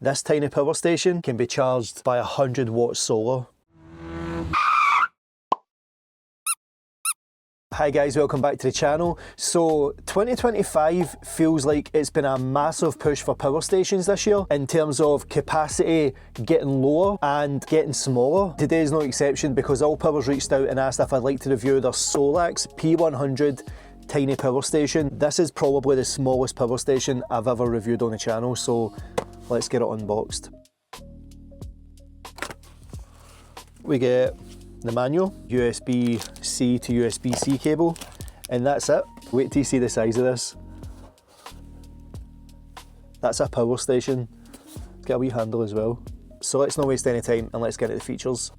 This tiny power station can be charged by 100 watts solar. Hi guys, welcome back to the channel. So 2025 feels like it's been a massive push for power stations this year in terms of capacity getting lower and getting smaller. Today is no exception because ALLPOWERS reached out and asked if I'd like to review their Solax P100 tiny power station. This is probably the smallest power station I've ever reviewed on the channel, so let's get it unboxed. We get the manual, USB-C to USB-C cable, and that's it. Wait till you see the size of this. That's a power station. It's got a wee handle as well. So let's not waste any time and let's get into the features.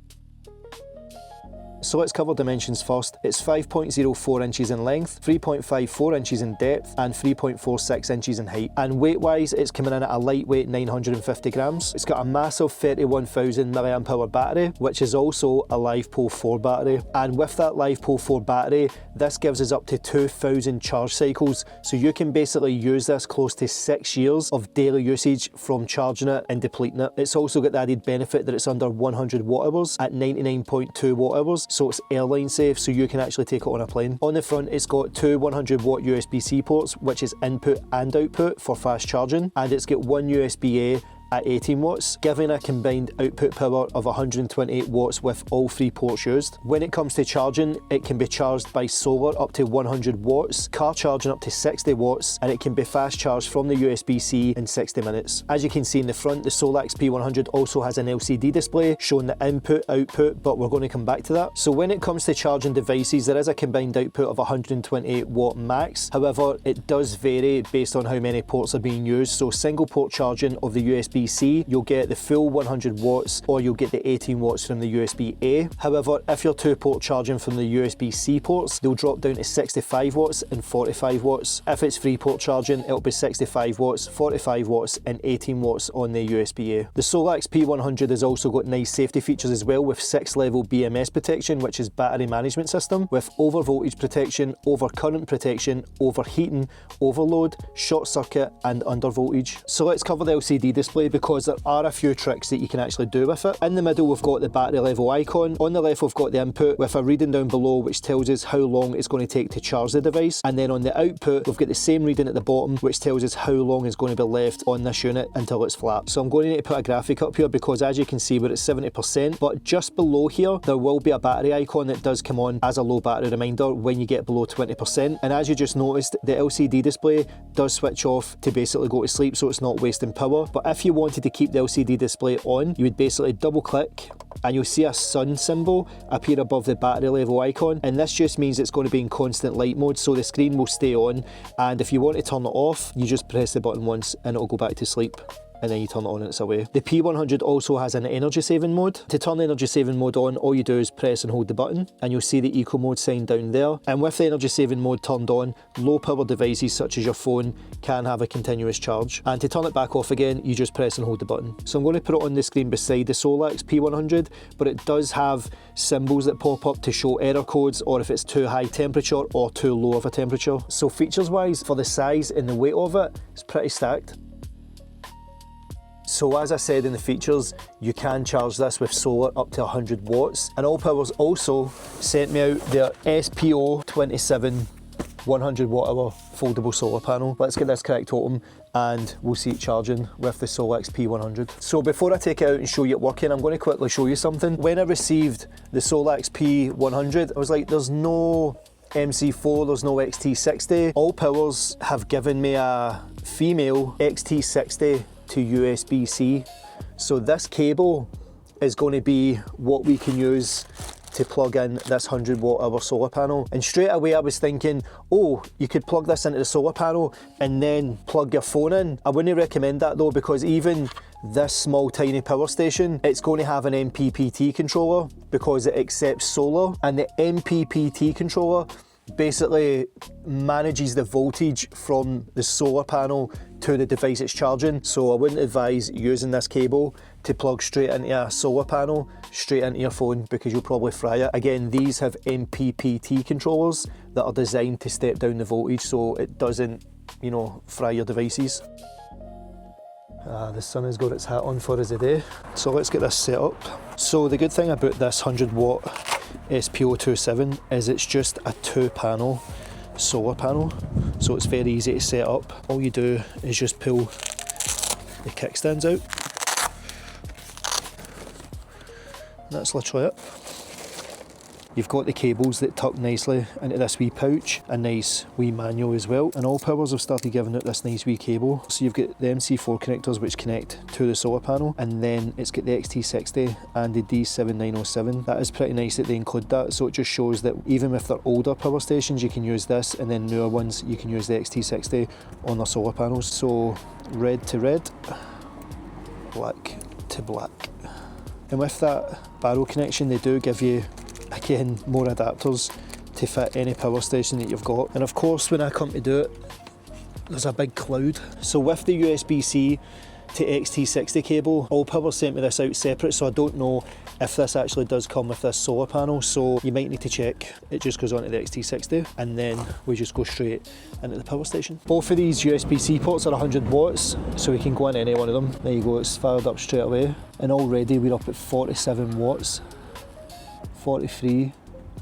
So let's cover dimensions first. It's 5.04 inches in length, 3.54 inches in depth, and 3.46 inches in height. And weight-wise, it's coming in at a lightweight 950 grams. It's got a massive 31,000 mAh battery, which is also a LiFePO 4 battery. And with that LiFePO 4 battery, this gives us up to 2,000 charge cycles. So you can basically use this close to 6 years of daily usage from charging it and depleting it. It's also got the added benefit that it's under 100 watt hours at 99.2 watt hours. So it's airline safe, so you can actually take it on a plane. On the front, it's got two 100 watt USB-C ports, which is input and output for fast charging, and it's got one USB-A at 18 watts, giving a combined output power of 128 watts with all three ports used. When it comes to charging, it can be charged by solar up to 100 watts, car charging up to 60 watts, and it can be fast charged from the USB-C in 60 minutes. As you can see in the front, the Solax P100 also has an LCD display showing the input, output, but we're going to come back to that. So when it comes to charging devices, there is a combined output of 128 watt max. However, it does vary based on how many ports are being used. So single port charging of the USB-C, you'll get the full 100 watts, or you'll get the 18 watts from the USB-A. However, if you're two port charging from the USB-C ports, they'll drop down to 65 watts and 45 watts. If it's three port charging, it'll be 65 watts, 45 watts and 18 watts on the USB-A. The Solax P100 has also got nice safety features as well, with 6-level BMS protection, which is battery management system, with over voltage protection, over current protection, overheating, overload, short circuit and under voltage. So let's cover the LCD display because there are a few tricks that you can actually do with it. In the middle we've got the battery level icon, on the left we've got the input with a reading down below which tells us how long it's going to take to charge the device, and then on the output we've got the same reading at the bottom which tells us how long is going to be left on this unit until it's flat. So I'm going to need to put a graphic up here because as you can see we're at 70%, but just below here there will be a battery icon that does come on as a low battery reminder when you get below 20%, and as you just noticed, the LCD display does switch off to basically go to sleep so it's not wasting power. But if you wanted to keep the LCD display on, you would basically double click and you'll see a sun symbol appear above the battery level icon, and this just means it's going to be in constant light mode, so the screen will stay on, and if you want to turn it off you just press the button once and it'll go back to sleep, and then you turn it on and it's away. The P100 also has an energy saving mode. To turn the energy saving mode on, all you do is press and hold the button and you'll see the eco mode sign down there, and with the energy saving mode turned on, low power devices such as your phone can have a continuous charge, and to turn it back off again you just press and hold the button. So I'm going to put it on the screen beside the Solax P100, but it does have symbols that pop up to show error codes or if it's too high temperature or too low of a temperature. So features wise, for the size and the weight of it, it's pretty stacked. So as I said in the features, you can charge this with solar up to 100 watts. And ALLPOWERS also sent me out their SPO27 100 watt hour foldable solar panel. Let's get this correct totem and we'll see it charging with the Solax P100. So before I take it out and show you it working, I'm going to quickly show you something. When I received the Solax P100, I was like, there's no MC4, there's no XT60. ALLPOWERS have given me a female XT60 to USB-C. So this cable is going to be what we can use to plug in this 100 watt hour solar panel. And straight away I was thinking, oh, you could plug this into the solar panel and then plug your phone in. I wouldn't recommend that though, because even this small tiny power station, it's going to have an MPPT controller because it accepts solar, and the MPPT controller basically manages the voltage from the solar panel to the device it's charging. So I wouldn't advise using this cable to plug straight into a solar panel, straight into your phone, because you'll probably fry it. Again, these have MPPT controllers that are designed to step down the voltage so it doesn't, you know, fry your devices. The sun has got its hat on for us today. So let's get this set up. So the good thing about this 100 watt SP027 is it's just a 2-panel solar panel. So it's very easy to set up. All you do is just pull the kickstands out. That's literally it. You've got the cables that tuck nicely into this wee pouch, a nice wee manual as well, and ALLPOWERS have started giving out this nice wee cable. So you've got the MC4 connectors which connect to the solar panel, and then it's got the XT60 and the D7907. That is pretty nice that they include that, so it just shows that even if they're older power stations you can use this, and then newer ones you can use the XT60 on their solar panels. So red to red, black to black. And with that barrel connection they do give you, again, more adapters to fit any power station that you've got. And of course when I come to do it, there's a big cloud. So with the USB-C to XT60 cable, ALLPOWERS sent me this out separate, so I don't know if this actually does come with this solar panel, so you might need to check. It just goes onto the XT60 and then we just go straight into the power station. Both of these USB-C ports are 100 watts, so we can go in any one of them. There you go, it's fired up straight away. And already we're up at 47 watts. 43,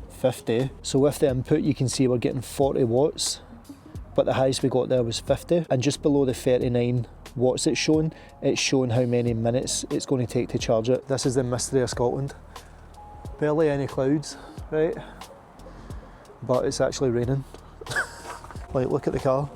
50. So with the input you can see we're getting 40 watts, but the highest we got there was 50. And just below the 39 watts it's showing how many minutes it's going to take to charge it. This is the mystery of Scotland. Barely any clouds, right? But it's actually raining. Like, look at the car.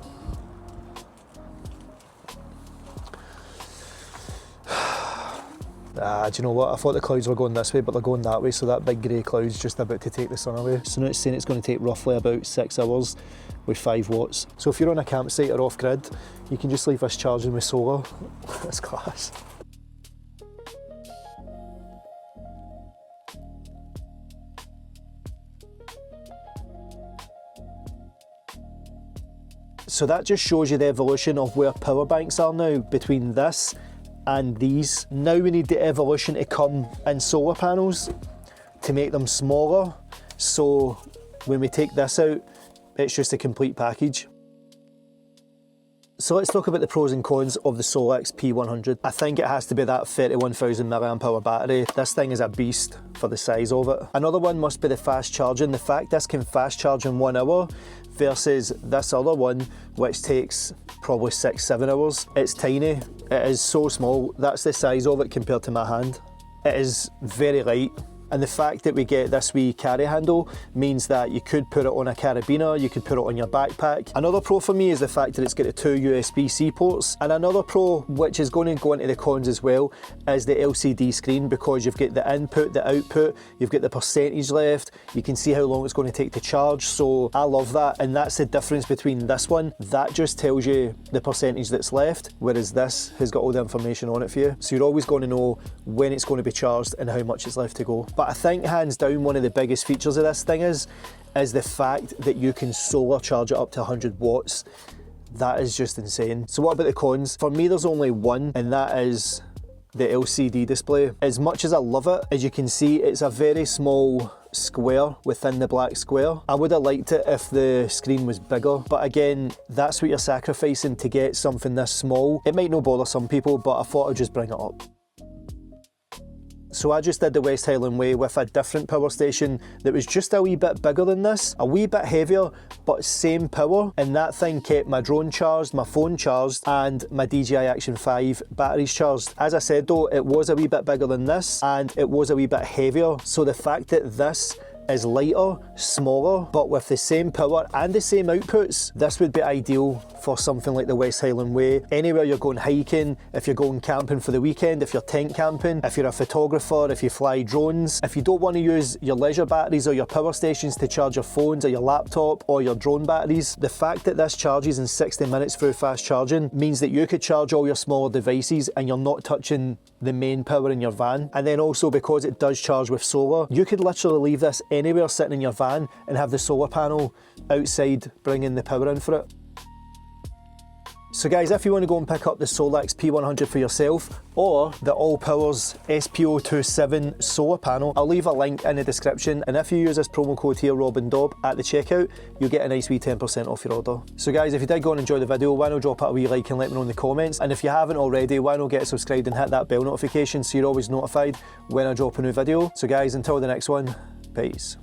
Do you know what? I thought the clouds were going this way, but they're going that way, so that big grey cloud's just about to take the sun away. So now it's saying it's going to take roughly about 6 hours with 5 watts. So if you're on a campsite or off grid, you can just leave this charging with solar. That's class. So that just shows you the evolution of where power banks are now between this and these. Now we need the evolution to come in solar panels to make them smaller, so when we take this out it's just a complete package. So let's talk about the pros and cons of the Solax P100. I think it has to be that 31,000 mAh battery. This thing is a beast for the size of it. Another one must be the fast charging. The fact this can fast charge in 1 hour versus this other one which takes probably 6-7 hours. It's tiny, it is so small. That's the size of it compared to my hand. It is very light. And the fact that we get this wee carry handle means that you could put it on a carabiner, you could put it on your backpack. Another pro for me is the fact that it's got the 2 USB-C ports. And another pro, which is going to go into the cons as well, is the LCD screen, because you've got the input, the output, you've got the percentage left, you can see how long it's going to take to charge. So I love that, and that's the difference between this one. That just tells you the percentage that's left, whereas this has got all the information on it for you. So you're always going to know when it's going to be charged and how much is left to go. But I think hands down one of the biggest features of this thing is the fact that you can solar charge it up to 100 watts. That is just insane. So what about the cons? For me there's only one, and that is the LCD display. As much as I love it, as you can see it's a very small square within the black square. I would have liked it if the screen was bigger, but again, that's what you're sacrificing to get something this small. It might not bother some people, but I thought I'd just bring it up. So I just did the West Highland way with a different power station that was just a wee bit bigger than this, a wee bit heavier, but same power, and that thing kept my drone charged, my phone charged, and my DJI Action 5 batteries charged. As I said though, it was a wee bit bigger than this, and it was a wee bit heavier, so the fact that this is lighter, smaller, but with the same power and the same outputs, this would be ideal for something like the West Highland Way. Anywhere you're going hiking, if you're going camping for the weekend, if you're tent camping, if you're a photographer, if you fly drones, if you don't want to use your leisure batteries or your power stations to charge your phones or your laptop or your drone batteries, the fact that this charges in 60 minutes through fast charging means that you could charge all your smaller devices and you're not touching the main power in your van. And then also, because it does charge with solar, you could literally leave this anywhere sitting in your van and have the solar panel outside bringing the power in for it. So guys, if you want to go and pick up the Solax P100 for yourself, or the ALLPOWERS SP100 solar panel, I'll leave a link in the description, and if you use this promo code here, RobnDob, at the checkout, you'll get a nice wee 10% off your order. So guys, if you did go and enjoy the video, why not drop it a wee like and let me know in the comments, and if you haven't already, why not get subscribed and hit that bell notification so you're always notified when I drop a new video. So guys, until the next one, peace.